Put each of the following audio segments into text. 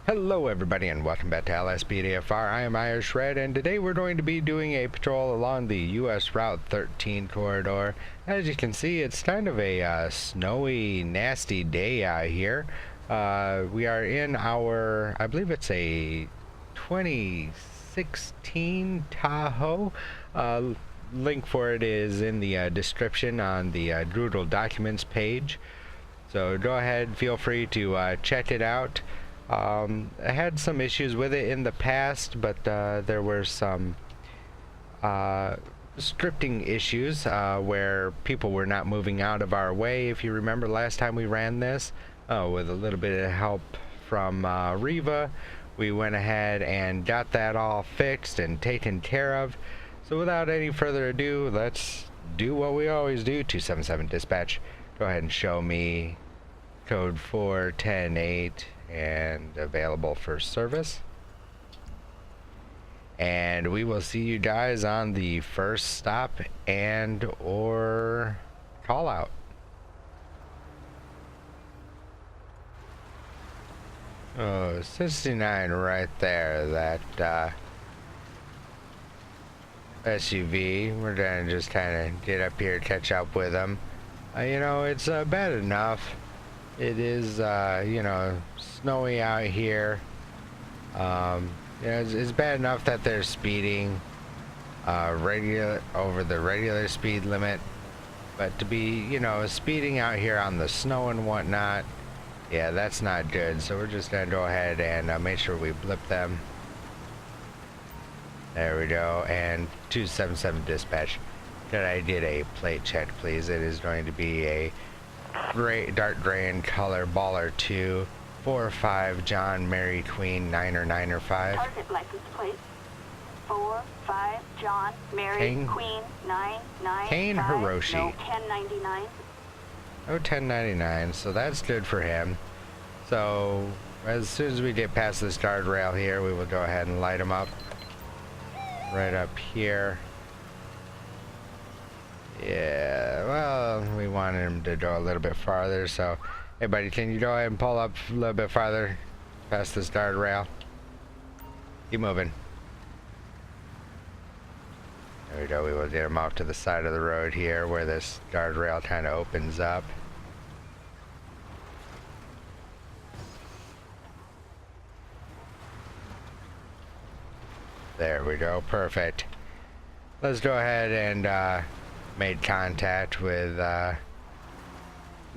Hello everybody and welcome back to LSPDFR. I am Irish Red and today we're going to be doing a patrol along the US Route 13 corridor. As you can see, it's kind of a snowy, nasty day out here. We are in our, I believe it's a 2016 Tahoe. Link for it is in the description on the Doodle Documents page. So go ahead, feel free to check it out. I had some issues with it in the past, but there were some scripting issues where people were not moving out of our way. If you remember last time we ran this, with a little bit of help from Riva, we went ahead and got that all fixed and taken care of. So without any further ado, let's do what we always do. 277 dispatch, go ahead and show me code 4108 and available for service, and we will see you guys on the first stop and or call out. Oh, 69 right there, that SUV. We're gonna just kind of get up here, catch up with them. You know, it's bad enough. It is, you know, snowy out here. You know, it's bad enough that they're speeding over the regular speed limit, but to be, you know, speeding out here on the snow and whatnot, yeah, that's not good. So we're just gonna go ahead and make sure we blip them. There we go. And 277 dispatch, could I get a plate check, please? It is going to be a dark gray in color, Baller 2, 45 John Mary Queen 9 or 5. Target license plate 45 John Mary Queen 995. Kane Hiroshi. No 1099. No 1099, so that's good for him. So as soon as we get past this guardrail here, we will go ahead and light him up. Right up here. Yeah, well, we wanted him to go a little bit farther, so hey buddy, can you go ahead and pull up a little bit farther past this guardrail? Keep moving. There we go. We will get him off to the side of the road here where this guardrail kind of opens up. There we go, perfect. Let's go ahead and made contact with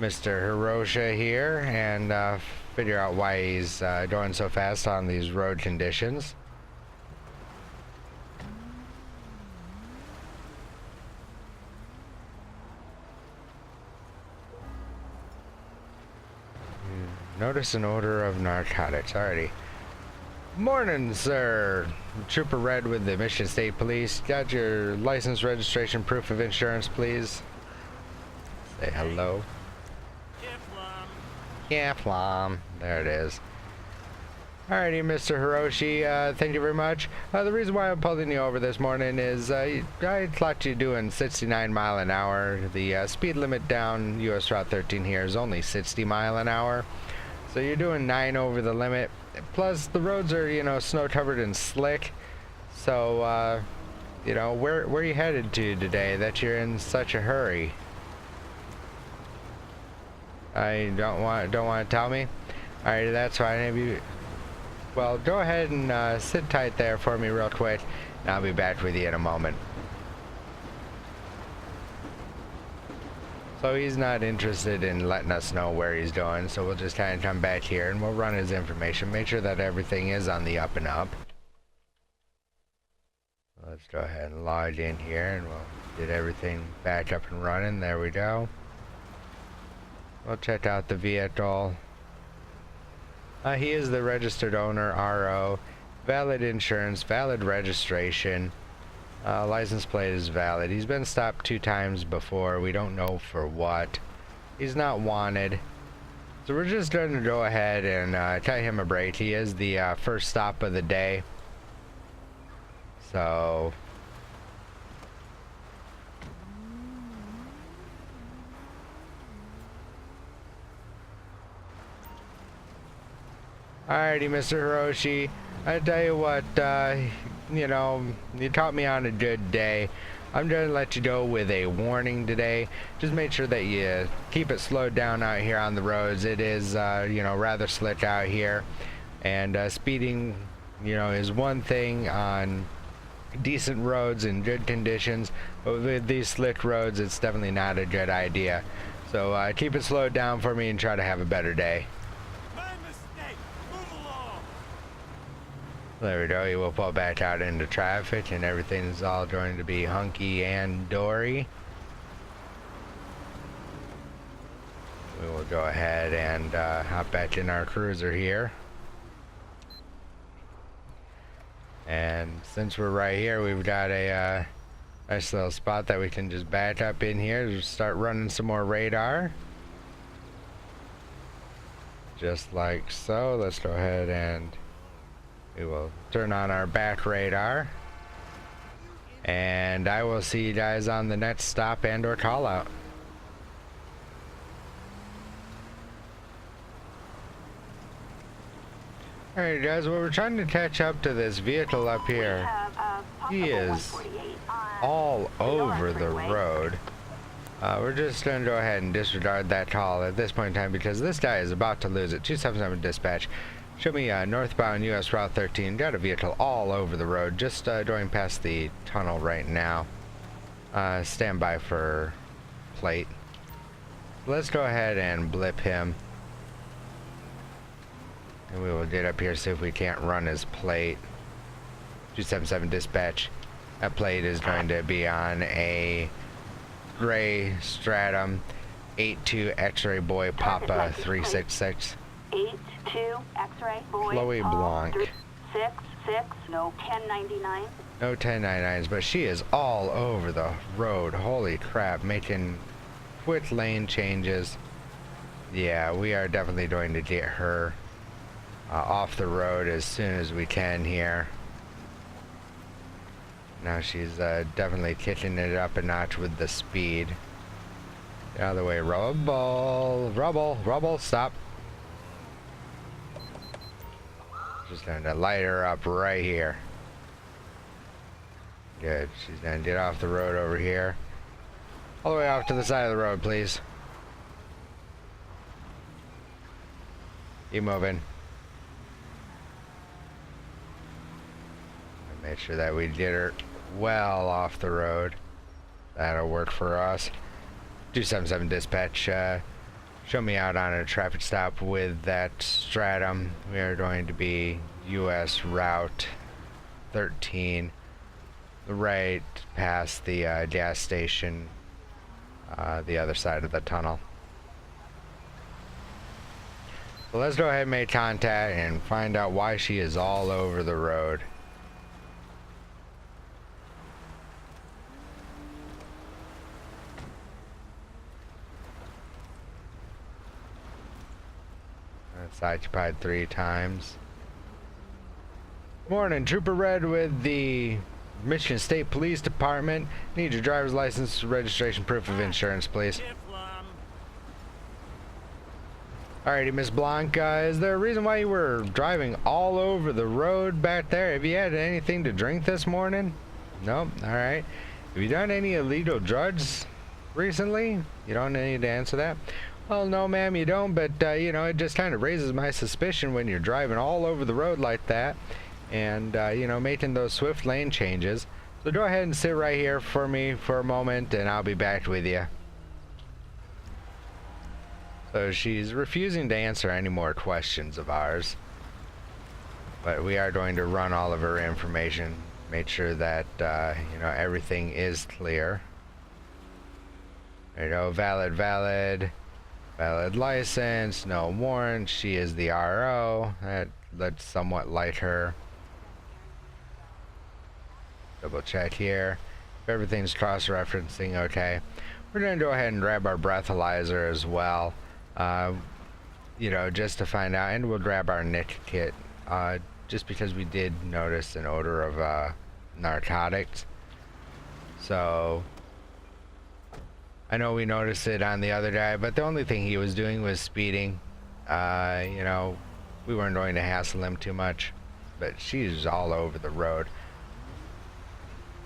Mr. Hiroshi here and figure out why he's going so fast on these road conditions. Notice an odor of narcotics already. Morning, sir. Trooper Red with the Michigan State Police. Got your license, registration, proof of insurance, please? Say hello. Yeah, Flom. There it is. Alrighty, Mr. Hiroshi, thank you very much. The reason why I'm pulling you over this morning is I clocked you doing 69 mile an hour. The speed limit down US Route 13 here is only 60 mile an hour. So you're doing 9 over the limit. Plus the roads are, you know, snow covered and slick. So, you know, where are you headed to today that you're in such a hurry? I don't want to tell me. Alright, that's fine. Have you? Well, go ahead and sit tight there for me real quick, and I'll be back with you in a moment. So he's not interested in letting us know where he's going, so we'll just kind of come back here and we'll run his information, make sure that everything is on the up and up. Let's go ahead and log in here and we'll get everything back up and running. There we go. We'll check out the vehicle. He is the registered owner, RO, valid insurance, valid registration. License plate is valid. He's been stopped 2 times before. We don't know for what. He's not wanted. So we're just going to go ahead and cut him a break. He is the first stop of the day. So Alrighty, Mr. Hiroshi. I tell you what, you know, you taught me on a good day. I'm gonna let you go with a warning today. Just make sure that you keep it slowed down out here on the roads. It is, you know, rather slick out here, and speeding, you know, is one thing on decent roads in good conditions, but with these slick roads, it's definitely not a good idea. So keep it slowed down for me and try to have a better day. There we go, you will pull back out into traffic and everything's all going to be hunky and dory. We will go ahead and hop back in our cruiser here. And since we're right here, we've got a nice little spot that we can just back up in here to start running some more radar. Just like so. Let's go ahead and we will turn on our back radar, and I will see you guys on the next stop and or call out. Alright guys, well, we're trying to catch up to this vehicle up here. He is all over the road. We're just going to go ahead and disregard that call at this point in time because this guy is about to lose it. 277 dispatch. Show me northbound US Route 13. Got a vehicle all over the road, just going past the tunnel right now. Stand by for plate. Let's go ahead and blip him. And we will get up here, see if we can't run his plate. 277 dispatch. That plate is going to be on a gray Stratum 82 X-ray boy Papa 366. 82 X-ray boy. Chloe Blanc. 666, no 1099. No 1099s, but she is all over the road. Holy crap, making quick lane changes. Yeah, we are definitely going to get her off the road as soon as we can here. Now she's definitely kicking it up a notch with the speed. Get out of the way, rubble, stop. Just going to light her up right here. Good, she's going to get off the road over here. All the way off to the side of the road, please. Keep moving. Make sure that we get her well off the road. That'll work for us. 277 dispatch, show me out on a traffic stop with that Stratum. We are going to be US Route 13, right past the gas station, the other side of the tunnel. So let's go ahead and make contact and find out why she is all over the road. It's occupied 3 times. Morning, Trooper Red with the Michigan State Police Department. Need your driver's license, registration, proof of insurance, please. Alrighty, Miss Blanc, is there a reason why you were driving all over the road back there? Have you had anything to drink this morning? Nope. Alright. Have you done any illegal drugs recently? You don't need to answer that. Well, no, ma'am, you don't, but, you know, it just kind of raises my suspicion when you're driving all over the road like that and, you know, making those swift lane changes. So go ahead and sit right here for me for a moment, and I'll be back with you. So she's refusing to answer any more questions of ours, but we are going to run all of her information, make sure that, you know, everything is clear. There you go, valid license, no warrant. She is the RO. Let's somewhat light her. Double check here. If everything's cross-referencing okay. We're going to go ahead and grab our breathalyzer as well. You know, just to find out, and we'll grab our NIC kit, just because we did notice an odor of narcotics. So I know we noticed it on the other guy, but the only thing he was doing was speeding. You know, we weren't going to hassle him too much. But she's all over the road.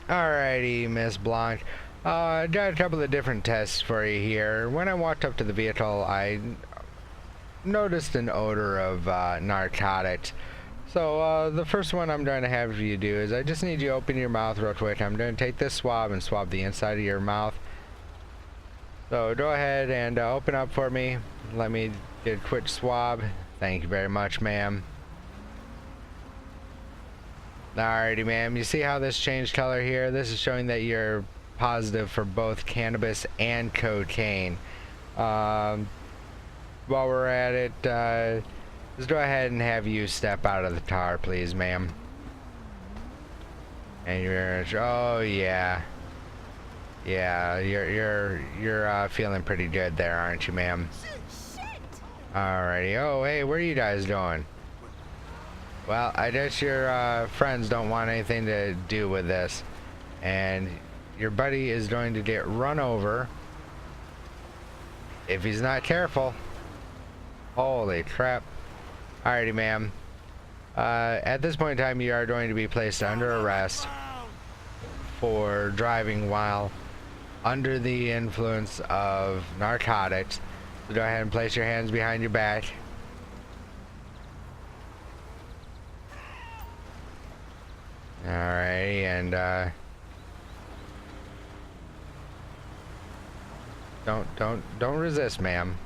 Alrighty, Miss Blanche. I got a couple of different tests for you here. When I walked up to the vehicle, I noticed an odor of narcotics. So the first one I'm going to have you do is I just need you to open your mouth real quick. I'm going to take this swab and swab the inside of your mouth. So go ahead and open up for me. Let me get a quick swab. Thank you very much, ma'am. Alrighty, ma'am. You see how this changed color here? This is showing that you're positive for both cannabis and cocaine. While we're at it, just go ahead and have you step out of the car, please, ma'am. And oh yeah, you're feeling pretty good there, aren't you, ma'am? Alrighty. Oh, hey, where are you guys going? Well, I guess your friends don't want anything to do with this, and your buddy is going to get run over if he's not careful. Holy crap. Alrighty, ma'am. At this point in time, you are going to be placed under arrest for driving while under the influence of narcotics. So go ahead and place your hands behind your back. Alrighty, and don't resist, ma'am.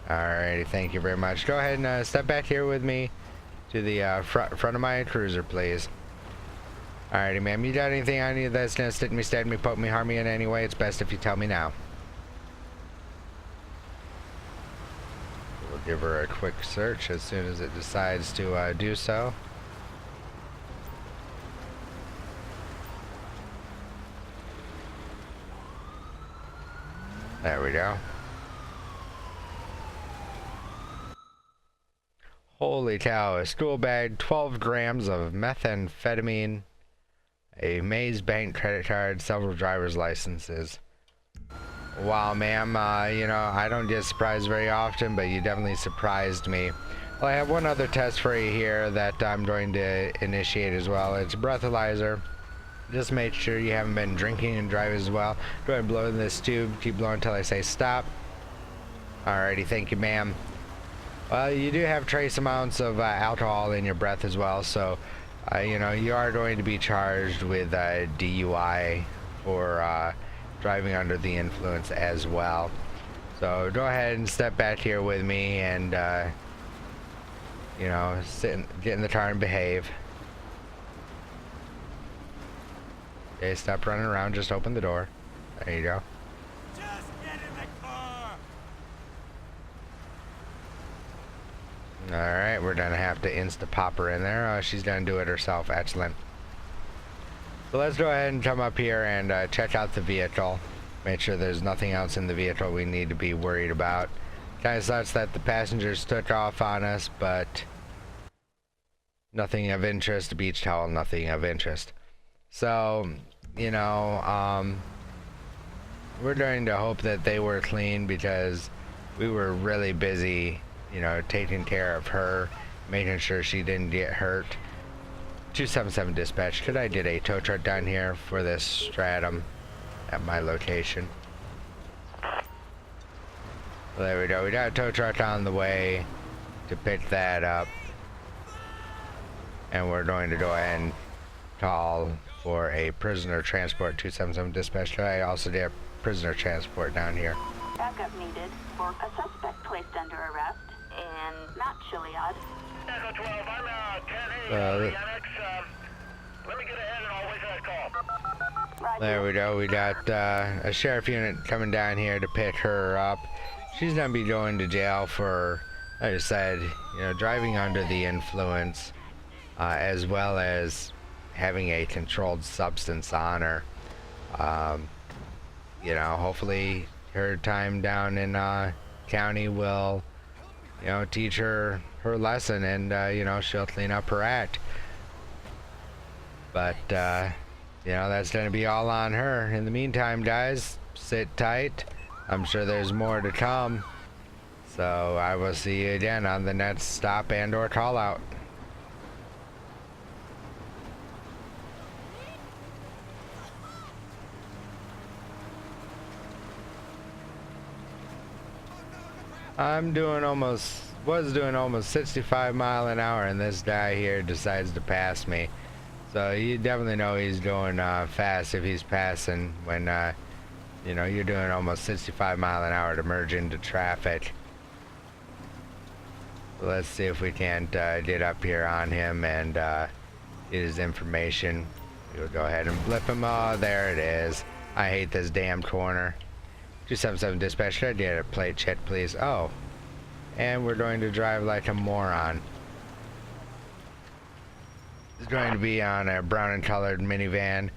Alrighty, thank you very much. Go ahead and step back here with me to the front of my cruiser, please. Alrighty, ma'am. You got anything on you that's gonna stick me, stab me, poke me, harm me in any way? It's best if you tell me now. We'll give her a quick search as soon as it decides to do so. There we go. Holy cow, a school bag, 12 grams of methamphetamine, a Maze Bank credit card, several driver's licenses. Wow, ma'am, you know, I don't get surprised very often, but you definitely surprised me. Well, I have one other test for you here that I'm going to initiate as well. It's a breathalyzer. Just make sure you haven't been drinking and driving as well. Go ahead and blow in this tube. Keep blowing until I say stop. Alrighty, thank you, ma'am. Well, you do have trace amounts of alcohol in your breath as well, so you know, you are going to be charged with DUI for driving under the influence as well. So go ahead and step back here with me and you know, get in the car and behave. Okay, stop running around, just open the door. There you go. Just get in the car. Alright, we're gonna have to insta-pop her in there. She's gonna do it herself. Excellent. So let's go ahead and come up here and check out the vehicle. Make sure there's nothing else in the vehicle we need to be worried about. Kind of sucks that the passengers took off on us, but nothing of interest. Beach towel, nothing of interest. So, you know, we're going to hope that they were clean because we were really busy, you know, taking care of her, making sure she didn't get hurt. 277 dispatch, could I get a tow truck down here for this stratum at my location? Well, there we go. We got a tow truck on the way to pick that up. And we're going to go ahead and call for a prisoner transport. 277 dispatch. I also did a prisoner transport down here. Backup needed for a suspect placed under arrest in Mount Chiliad. Echo 12, I'm 10-8 Annex. Let me get ahead and I'll wait for that call. Roger. There we go. We got a sheriff unit coming down here to pick her up. She's gonna be going to jail for, like I said, you know, driving under the influence, as well as having a controlled substance on her. You know, hopefully her time down in county will, you know, teach her her lesson, and you know, she'll clean up her act. But you know, that's gonna be all on her. In the meantime, guys, sit tight. I'm sure there's more to come. So I will see you again on the next stop and or call out. Was doing almost 65 mile an hour, and this guy here decides to pass me. So you definitely know he's going fast if he's passing when you know, you're doing almost 65 mile an hour to merge into traffic. So let's see if we can't get up here on him and get his information. We'll go ahead and blip him. Oh, there it is. I hate this damn corner. 277 dispatch, could I get a plate check, please? Oh, and we're going to drive like a moron. It's going to be on a brown and colored minivan,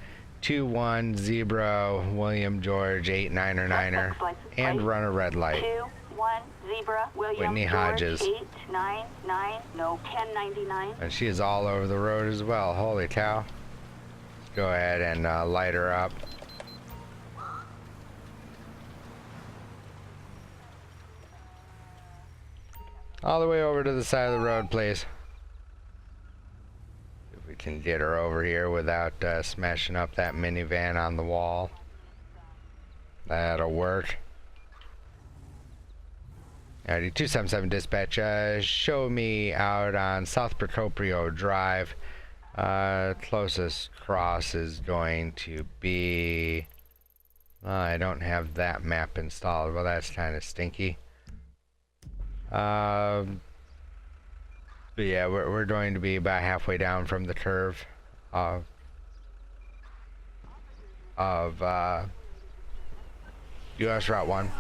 21 Zebra William George 89er and run a red light. 21 Zebra William Whitney George Hodges. 899, no 1099. And she is all over the road as well. Holy cow. Let's go ahead and light her up. All the way over to the side of the road, please. If we can get her over here without smashing up that minivan on the wall. That'll work. Alrighty, 277 dispatch, show me out on South Procopio Drive. Closest cross is going to be... I don't have that map installed. Well, that's kind of stinky. But yeah, we're going to be about halfway down from the curve of US Route 1.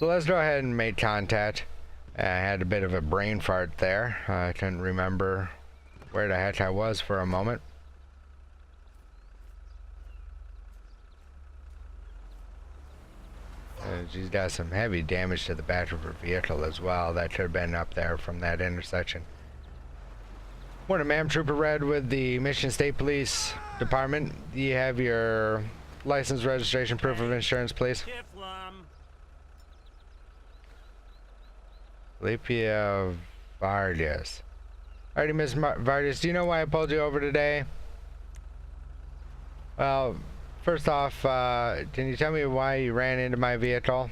So let's go ahead and make contact. I had a bit of a brain fart there. I couldn't remember where the heck I was for a moment. She's got some heavy damage to the back of her vehicle as well. That could have been up there from that intersection. Morning, ma'am. Trooper Red with the Michigan State Police Department. Do you have your license, registration, proof of insurance, please? Lipia Vargas. Alrighty, Miss Vargas, do you know why I pulled you over today? Well, first off, can you tell me why you ran into my vehicle?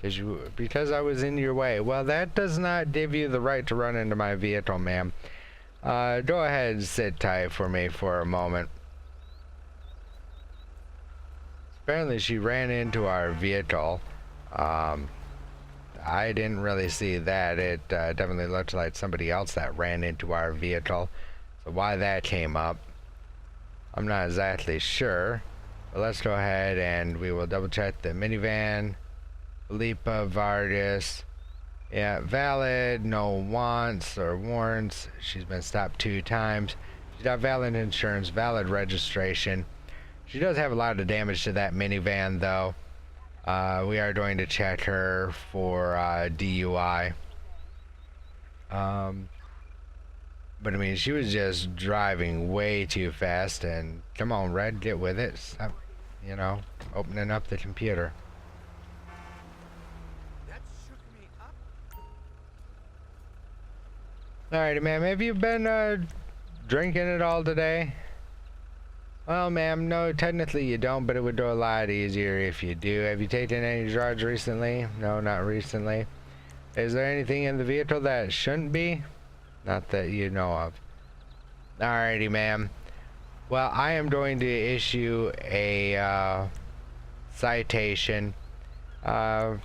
Because I was in your way. Well, that does not give you the right to run into my vehicle, ma'am. Go ahead and sit tight for me for a moment. Apparently she ran into our vehicle. I didn't really see that. It definitely looked like somebody else that ran into our vehicle. So why that came up, I'm not exactly sure. But let's go ahead and we will double check the minivan. Felipa Vargas. Yeah, valid, no wants or warrants. She's been stopped 2 times. She's got valid insurance, valid registration. She does have a lot of damage to that minivan though. We are going to check her for DUI. But I mean, she was just driving way too fast, and come on, Red, get with it. Stop, you know, opening up the computer. That shook me up. Alrighty, ma'am, have you been drinking at all today? Well, ma'am, no, technically you don't, but it would go a lot easier if you do. Have you taken any drugs recently? No, not recently. Is there anything in the vehicle that shouldn't be? Not that you know of. Alrighty, ma'am. Well, I am going to issue a citation. You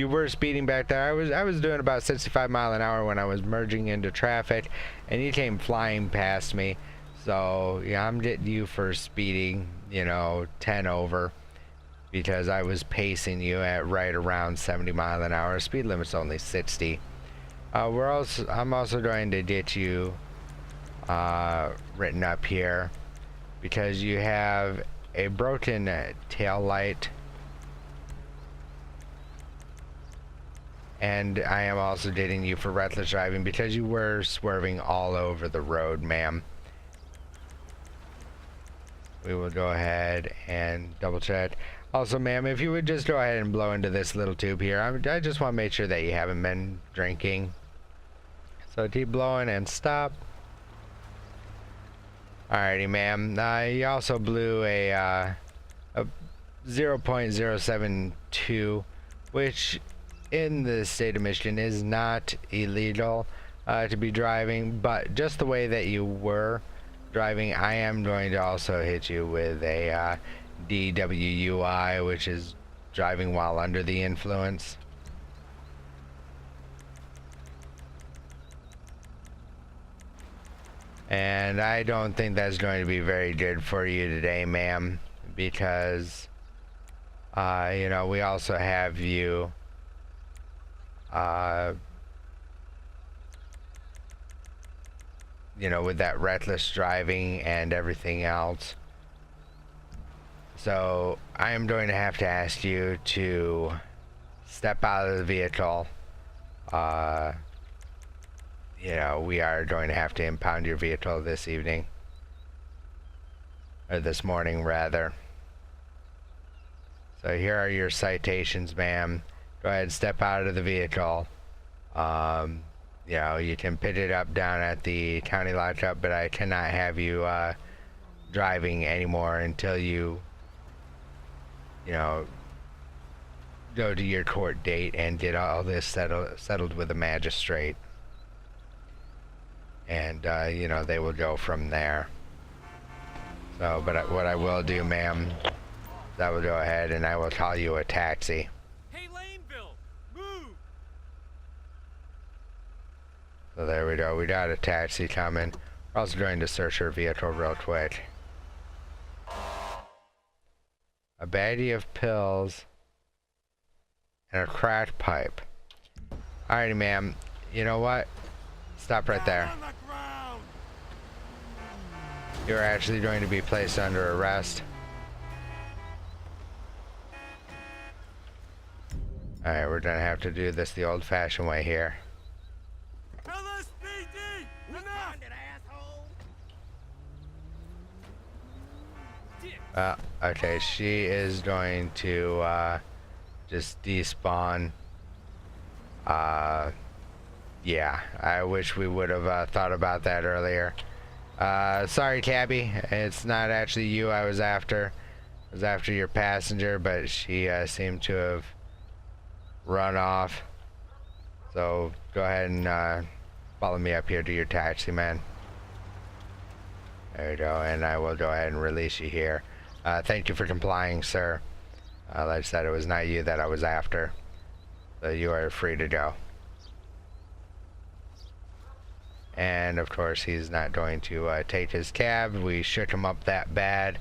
were speeding back there. I was doing about 65 mile an hour when I was merging into traffic, and you came flying past me. So yeah, I'm getting you for speeding, you know, 10 over, because I was pacing you at right around 70 mile an hour. Speed limit's only 60. I'm also going to get you written up here because you have a broken tail light, and I am also getting you for reckless driving because you were swerving all over the road, ma'am. We will go ahead and double check. Also, ma'am, if you would just go ahead and blow into this little tube here. I just want to make sure that you haven't been drinking. So keep blowing and stop. Alrighty, ma'am. You also blew a 0.072, which in the state of Michigan is not illegal to be driving, but just the way that you were driving, I am going to also hit you with a DWUI, which is driving while under the influence. And I don't think that's going to be very good for you today, ma'am, because you know, we also have you you know, with that reckless driving and everything else. So I am going to have to ask you to step out of the vehicle. You know, we are going to have to impound your vehicle this evening, or this morning rather. So here are your citations, ma'am. Go ahead and step out of the vehicle. You know, you can pick it up down at the county lockup, but I cannot have you driving anymore until you know, go to your court date and get all this settled with a magistrate. And you know, they will go from there. So, but what I will do, ma'am, is I will go ahead and I will call you a taxi. Hey, Laneville, move! So there we go. We got a taxi coming. We're also going to search her vehicle real quick. A baggie of pills and a crack pipe. Alrighty, ma'am. You know what? Stop right there. You're actually going to be placed under arrest. Alright, we're gonna have to do this the old-fashioned way here. LSPD! Okay, she is going to just despawn. Yeah, I wish we would have thought about that earlier. Sorry, Tabby, it's not actually you I was after. I was after your passenger, but she seemed to have run off. So go ahead and follow me up here to your taxi, man. There you go, and I will go ahead and release you here. Thank you for complying, sir. Like I said, it was not you that I was after. So you are free to go. And of course, he's not going to take his cab. We shook him up that bad.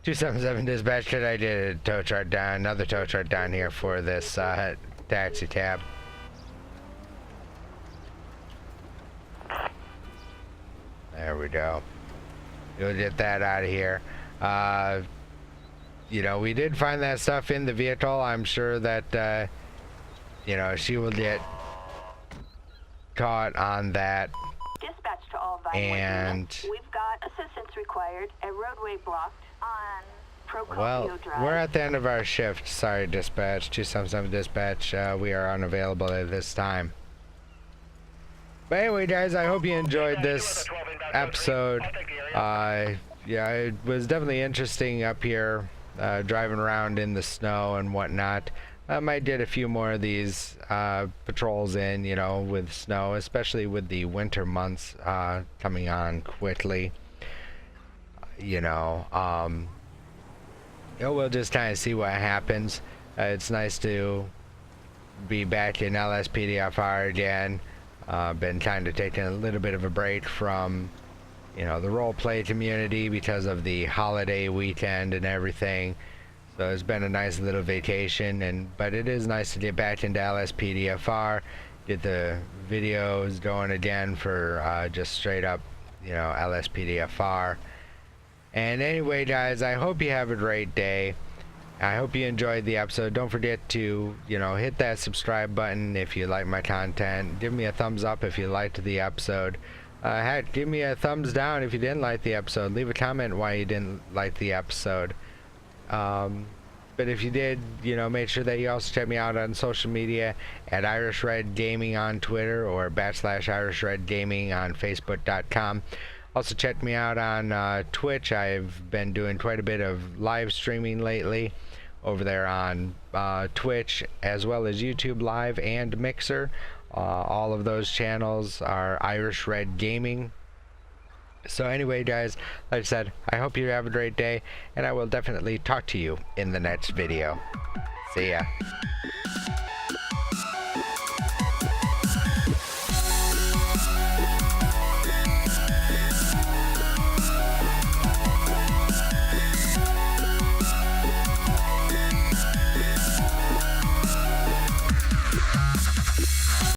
277 dispatch, could I did a tow chart down, another tow chart down here for this taxi cab. There we go. You'll get that out of here. You know, we did find that stuff in the vehicle. I'm sure that, you know, she will get caught on that. Dispatch to all vital units. We've got assistance required. A roadway blocked on Procopio Well, Drive. we're at the end of our shift. Sorry, dispatch. 277 dispatch. We are unavailable at this time. But anyway, guys, I hope you enjoyed this episode. Yeah, it was definitely interesting up here, driving around in the snow and whatnot. I might get a few more of these patrols in, you know, with snow, especially with the winter months coming on quickly. You know, we'll just kind of see what happens. It's nice to be back in LSPDFR again. Been kind of taking a little bit of a break from, you know, the role play community because of the holiday weekend and everything. So it's been a nice little vacation, but it is nice to get back into LSPDFR, get the videos going again for just straight up, you know, LSPDFR. And anyway, guys, I hope you have a great day. I hope you enjoyed the episode. Don't forget to, you know, hit that subscribe button if you like my content. Give me a thumbs up if you liked the episode. Heck, give me a thumbs down if you didn't like the episode. Leave a comment why you didn't like the episode. But if you did, you know, make sure that you also check me out on social media at Irish Red Gaming on Twitter or /Irish Red Gaming on Facebook.com. Also check me out on Twitch. I've been doing quite a bit of live streaming lately over there on Twitch, as well as YouTube Live and Mixer. All of those channels are Irish Red Gaming. So anyway, guys, like I said, I hope you have a great day, and I will definitely talk to you in the next video. See ya.